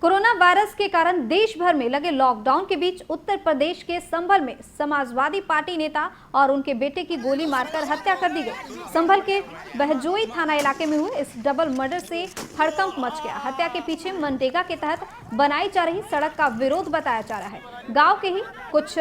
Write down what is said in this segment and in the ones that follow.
Corona virus के कारण देश भर में लगे लॉकडाउन के बीच उत्तर प्रदेश के संभल में समाजवादी पार्टी नेता और उनके बेटे की गोली मारकर हत्या कर दी गई। संभल के बहजोई थाना इलाके में हुए इस डबल मर्डर से हड़कंप मच गया। हत्या के पीछे मनरेगा के तहत बनाई जा रही सड़क का विरोध बताया जा रहा है। गाँव के ही कुछ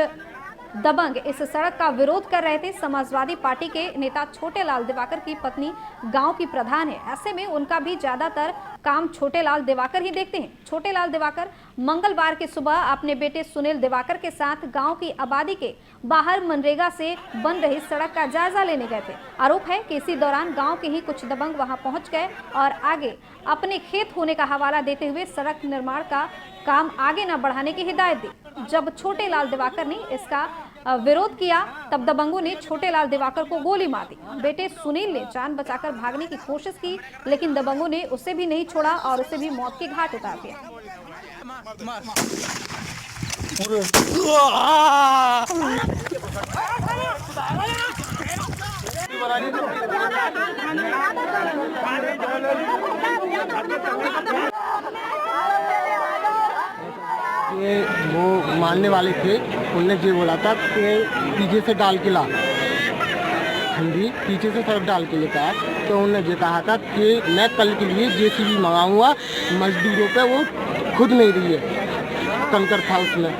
दबंग इस सड़क का विरोध कर रहे थे। समाजवादी पार्टी के नेता छोटे लाल दिवाकर की पत्नी गांव की प्रधान है। ऐसे में उनका भी ज्यादातर काम छोटे लाल दिवाकर ही देखते हैं। छोटे लाल दिवाकर मंगलवार की सुबह अपने बेटे सुनील दिवाकर के साथ गांव की आबादी के बाहर मनरेगा से बन रही सड़क का जायजा लेने गए थे। आरोप है कि इसी दौरान गांव के ही कुछ दबंग वहां पहुंच गए और आगे अपने खेत होने का हवाला देते हुए सड़क निर्माण का काम आगे न बढ़ाने की हिदायत दी। जब छोटे लाल दिवाकर ने इसका विरोध किया तब दबंगों ने छोटे लाल दिवाकर को गोली मार दी। बेटे सुनील ने जान बचाकर भागने की कोशिश की, लेकिन दबंगों ने उसे भी नहीं छोड़ा और उसे भी मौत के घाट उतार दिया। ये वो मारने वाले थे, उनने ये बोला था कि पीछे से डाल के ला, ठंडी पीछे से सड़क डाल के लेकर आया। तो उन्होंने ये कहा था कि मैं कल के लिए जेसीबी मंगाऊंगा, मजदूरों पे वो खुद नहीं रही है, कंकर था उसमें,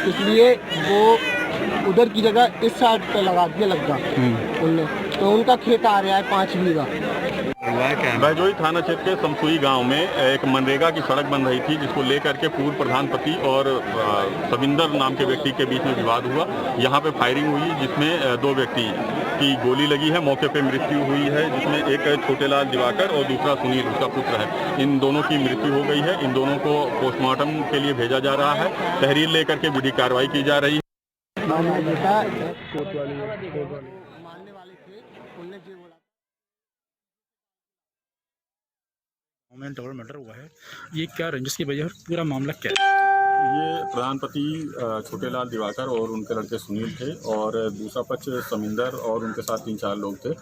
इसलिए वो उधर की जगह इस साइड पे लगा दिया लगा उनने। तो उनका खेत आ रहा है 5 बीघा। बहजोई थाना क्षेत्र के समसुई गांव में एक मनरेगा की सड़क बन रही थी, जिसको लेकर के पूर्व प्रधानपति और सविंदर नाम के व्यक्ति के बीच में विवाद हुआ। यहां पे फायरिंग हुई, जिसमें 2 व्यक्ति की गोली लगी है। मौके पे मृत्यु हुई है, जिसमें एक छोटेलाल दिवाकर और दूसरा सुनील उसका पुत्र है। इन दोनों की मृत्यु हो गई है। इन दोनों को पोस्टमार्टम के लिए भेजा जा रहा है। तहरीर लेकर के विधिक कार्रवाई की जा रही है। डबल मर्डर हुआ है, ये क्या रंजिश की वजह है, पूरा मामला क्या है? ये प्रधानपति छोटेलाल दिवाकर और उनके लड़के सुनील थे और दूसरा पक्ष समिंदर और उनके साथ 3-4 लोग थे।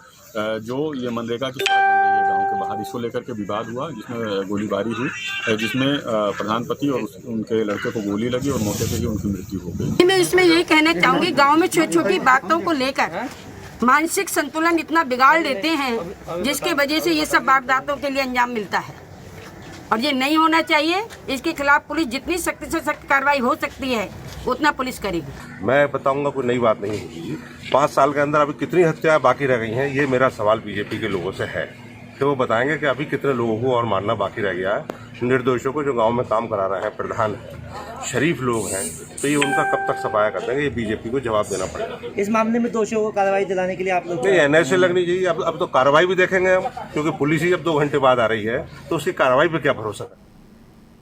जो ये मनरेगा की सड़क बन रही है गांव के बाहर, इसको लेकर के विवाद हुआ, जिसमें गोलीबारी हुई, जिसमें प्रधानपति और उनके लड़के को गोली लगी और मौके पर ही उनकी मृत्यु हो गई। मैं इसमें यही कहना चाहूँगी, गाँव में छोटी छोटी बातों को लेकर मानसिक संतुलन इतना बिगाड़ देते हैं, जिसके वजह से ये सब वारदातों के लिए अंजाम मिलता है और ये नहीं होना चाहिए। इसके खिलाफ पुलिस जितनी सख्त से सख्त कार्रवाई हो सकती है उतना पुलिस करेगी। मैं बताऊंगा कोई नई बात नहीं होगी। 5 साल के अंदर अभी कितनी हत्याएं बाकी रह गई हैं, ये मेरा सवाल बीजेपी के लोगों से है। तो वो बताएंगे कि अभी कितने लोगों को और मारना बाकी रह गया है। निर्दोषों को जो गांव में काम करा रहे हैं, प्रधान शरीफ लोग हैं, तो ये उनका कब तक सफाया कर देंगे, ये बीजेपी को जवाब देना पड़ेगा। इस मामले में दोषियों को कार्रवाई दिलाने के लिए आप लोग नहीं, एनआईए लगनी चाहिए। अब तो कार्रवाई भी देखेंगे हम, क्योंकि पुलिस ही अब 2 घंटे बाद आ रही है, तो उसकी कार्रवाई पे क्या भरोसा है।